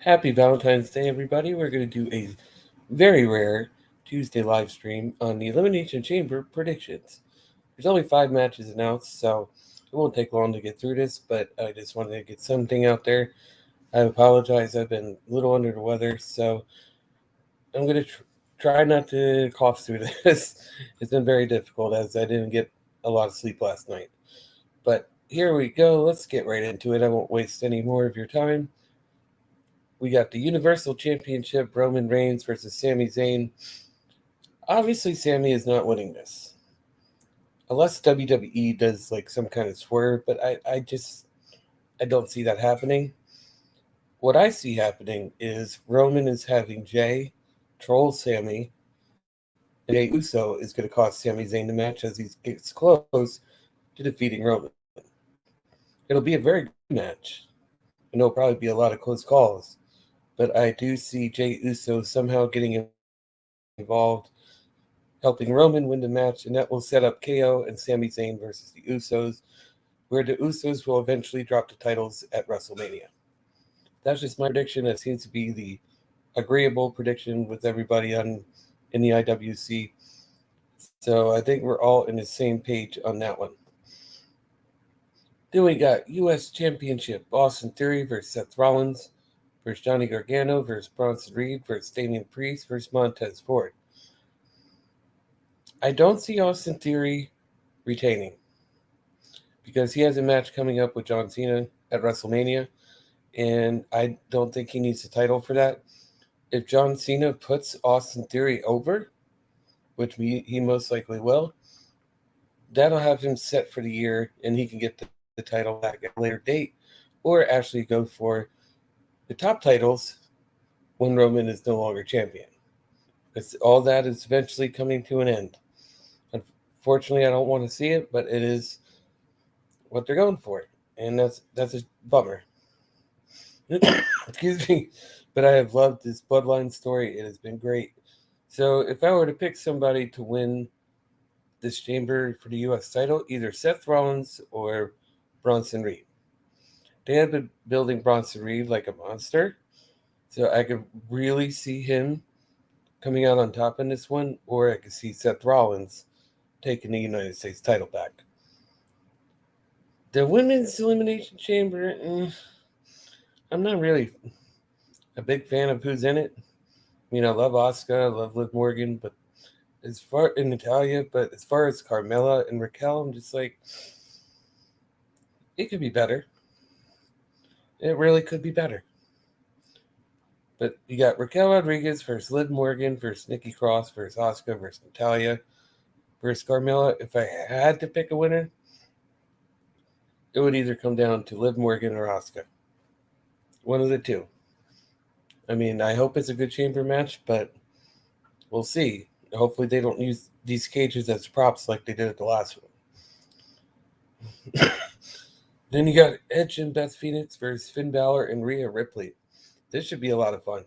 Happy Valentine's Day, everybody. We're going to do a very rare Tuesday live stream on the Elimination Chamber predictions. There's only 5 matches announced, so it won't take long to get through this, but I just wanted to get something out there. I apologize, I've been a little under the weather, so I'm going to try not to cough through this. It's been very difficult as I didn't get a lot of sleep last night. But here we go. Let's get right into it. I won't waste any more of your time. We got the Universal Championship, Roman Reigns versus Sami Zayn. Obviously, Sami is not winning this. Unless WWE does like some kind of swerve, but I don't see that happening. What I see happening is Roman is having Jay troll Sami, and Jay Uso is going to cost Sami Zayn the match as he gets close to defeating Roman. It'll be a very good match, and there'll probably be a lot of close calls. But I do see Jay Uso somehow getting involved, helping Roman win the match, and that will set up KO and Sami Zayn versus the Usos, where the Usos will eventually drop the titles at WrestleMania. That's just my prediction. That seems to be the agreeable prediction with everybody in the IWC. So I think we're all in the same page on that one. Then we got U.S. Championship, Austin Theory versus Seth Rollins versus Johnny Gargano versus Bronson Reed versus Damian Priest versus Montez Ford. I don't see Austin Theory retaining because he has a match coming up with John Cena at WrestleMania, and I don't think he needs a title for that. If John Cena puts Austin Theory over, which he most likely will, that'll have him set for the year, and he can get the title back at a later date, or actually go for the top titles when Roman is no longer champion. Because all that is eventually coming to an end. Unfortunately, I don't want to see it, but it is what they're going for, and that's a bummer. Excuse me, but I have loved this Bloodline story. It has been great. So if I were to pick somebody to win this chamber for the U.S. title, either Seth Rollins or Bronson Reed. They have been building Bronson Reed like a monster, so I could really see him coming out on top in this one, or I could see Seth Rollins taking the United States title back. The Women's Elimination Chamber, I'm not really a big fan of who's in it. I mean, I love Asuka, I love Liv Morgan, but as far in Natalia, but as far as Carmella and Raquel, I'm just like, it could be better. It really could be better. But you got Raquel Rodriguez versus Liv Morgan versus Nikki Cross versus Asuka versus Natalia versus Carmella. If I had to pick a winner, it would either come down to Liv Morgan or Asuka. One of the two. I mean, I hope it's a good chamber match, but we'll see. Hopefully they don't use these cages as props like they did at the last one. Then you got Edge and Beth Phoenix versus Finn Balor and Rhea Ripley. This should be a lot of fun.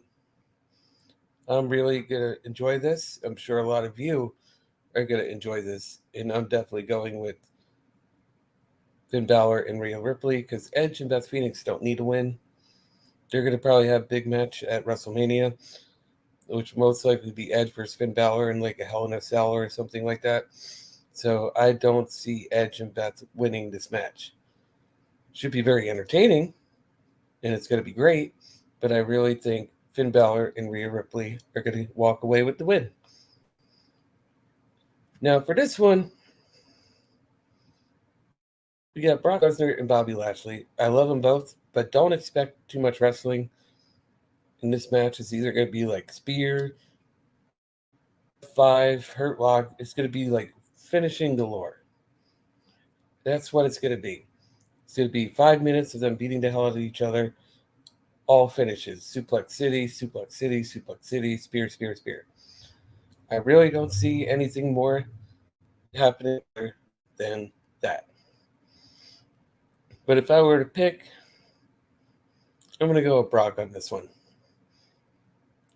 I'm really going to enjoy this. I'm sure a lot of you are going to enjoy this. And I'm definitely going with Finn Balor and Rhea Ripley because Edge and Beth Phoenix don't need to win. They're going to probably have a big match at WrestleMania, which most likely be Edge versus Finn Balor in like a Hell in a Cell or something like that. So I don't see Edge and Beth winning this match. Should be very entertaining, and it's going to be great, but I really think Finn Balor and Rhea Ripley are going to walk away with the win. Now, for this one, we got Brock Lesnar and Bobby Lashley. I love them both, but don't expect too much wrestling in this match. It's either going to be like Spear, 5, Hurt Lock. It's going to be like finishing galore. That's what it's going to be. It's going to be 5 minutes of them beating the hell out of each other. All finishes. Suplex City, Suplex City, Suplex City, Spear, Spear, Spear. I really don't see anything more happening than that. But if I were to pick, I'm going to go with Brock on this one.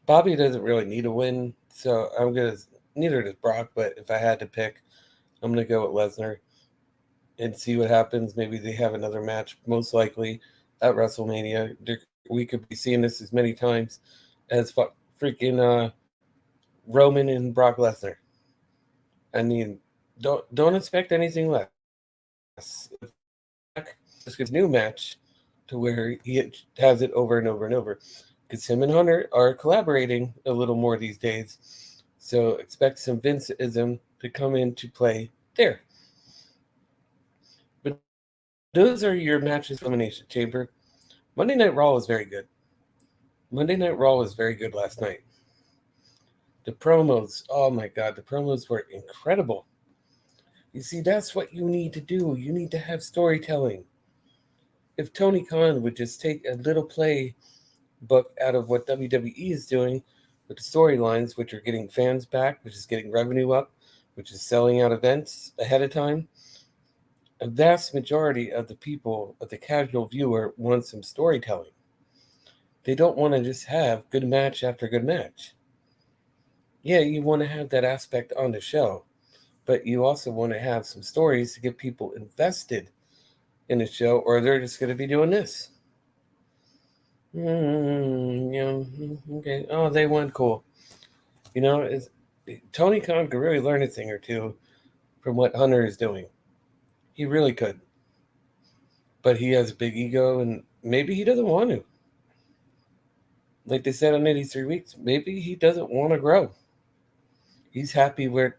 Bobby doesn't really need a win, so neither does Brock, but if I had to pick, I'm going to go with Lesnar and see what happens. Maybe they have another match. Most likely, at WrestleMania. We could be seeing this as many times as freaking Roman and Brock Lesnar. I mean, don't expect anything less. Just his new match to where he has it over and over and over. Because him and Hunter are collaborating a little more these days. So expect some Vinceism to come into play there. But those are your matches for Elimination Chamber. Monday Night Raw was very good. Monday Night Raw was very good last night. The promos, oh my God, the promos were incredible. You see, that's what you need to do. You need to have storytelling. If Tony Khan would just take a little play book out of what WWE is doing with the storylines, which are getting fans back, which is getting revenue up, which is selling out events ahead of time, a vast majority of the people, of the casual viewer, want some storytelling. They don't want to just have good match after good match. Yeah, you want to have that aspect on the show, but you also want to have some stories to get people invested in the show, or they're just going to be doing this. Okay. Oh, they won. Cool. Tony Khan could really learn a thing or two from what Hunter is doing. He really could. But he has a big ego, and maybe he doesn't want to. Like they said on 83 Weeks, maybe he doesn't want to grow. He's happy with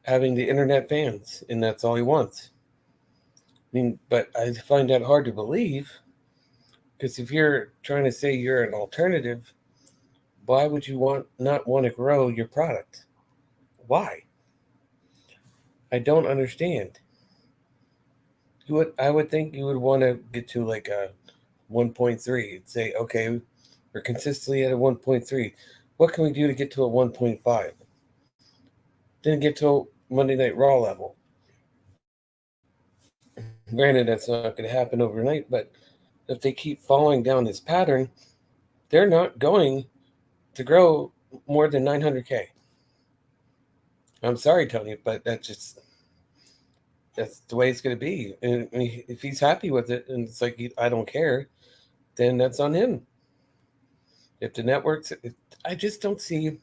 having the internet fans, and that's all he wants. But I find that hard to believe, because if you're trying to say you're an alternative, why would you not want to grow your product? Why? I don't understand. I would think you would want to get to like a 1.3 and say, okay, we're consistently at a 1.3. What can we do to get to a 1.5? Then get to a Monday Night Raw level. Granted, that's not going to happen overnight, but if they keep following down this pattern, they're not going to grow more than 900K. I'm sorry, Tony, but that's the way it's going to be. And if he's happy with it, and it's like I don't care, then that's on him. If the networks, I just don't see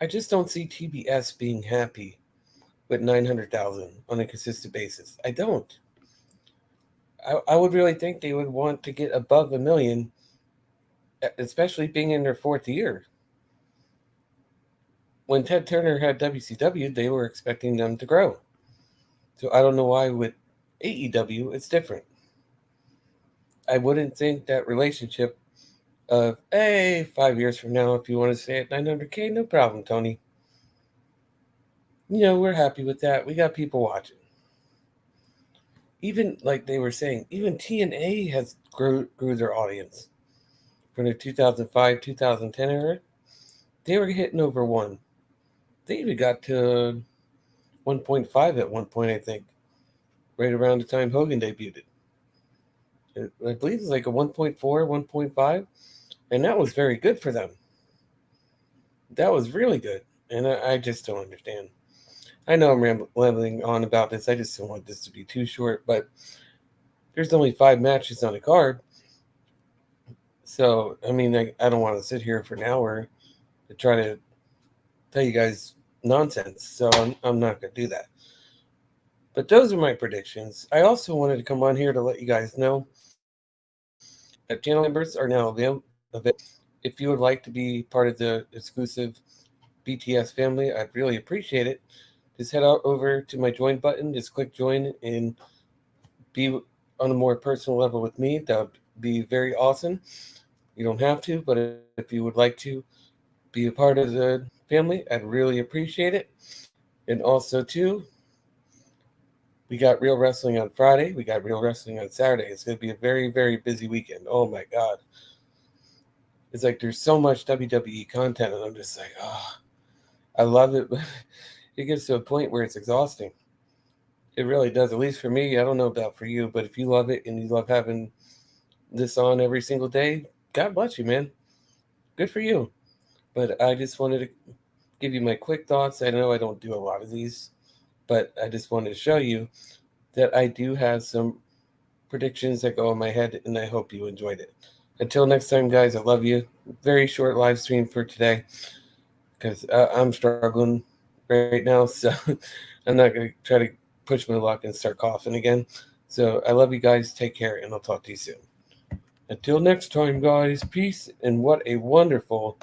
TBS being happy with 900,000 on a consistent basis. I don't. I would really think they would want to get above 1 million, especially being in their fourth year. When Ted Turner had WCW, they were expecting them to grow. So I don't know why with AEW it's different. I wouldn't think that relationship of, hey, 5 years from now, if you want to stay at 900K, no problem, Tony. We're happy with that. We got people watching. Even like they were saying, even TNA has grew their audience from the 2005, 2010 era. They were hitting over 1. They even got to 1.5 at one point, I think, right around the time Hogan debuted. I believe it's like a 1.4, 1.5, and that was very good for them. That was really good, and I just don't understand. I know I'm rambling on about this. I just don't want this to be too short, but there's only 5 matches on the card. So, I don't want to sit here for an hour to try to tell you guys nonsense. So I'm not going to do that. But those are my predictions. I also wanted to come on here to let you guys know that channel members are now available. If you would like to be part of the exclusive BTS family, I'd really appreciate it. Just head out over to my join button. Just click join and be on a more personal level with me. That would be very awesome. You don't have to, but if you would like to be a part of the family, I'd really appreciate it. And also, too, we got Real Wrestling on Friday. We got Real Wrestling on Saturday. It's going to be a very, very busy weekend. Oh, my God. It's like there's so much WWE content, and I'm just like, oh, I love it. But it gets to a point where it's exhausting. It really does, at least for me. I don't know about for you, but if you love it and you love having this on every single day, God bless you, man. Good for you. But I just wanted to give you my quick thoughts. I know I don't do a lot of these, but I just wanted to show you that I do have some predictions that go in my head, and I hope you enjoyed it. Until next time, guys, I love you. Very short live stream for today because I'm struggling right now, so I'm not going to try to push my luck and start coughing again. So I love you guys. Take care, and I'll talk to you soon. Until next time, guys, peace, and what a wonderful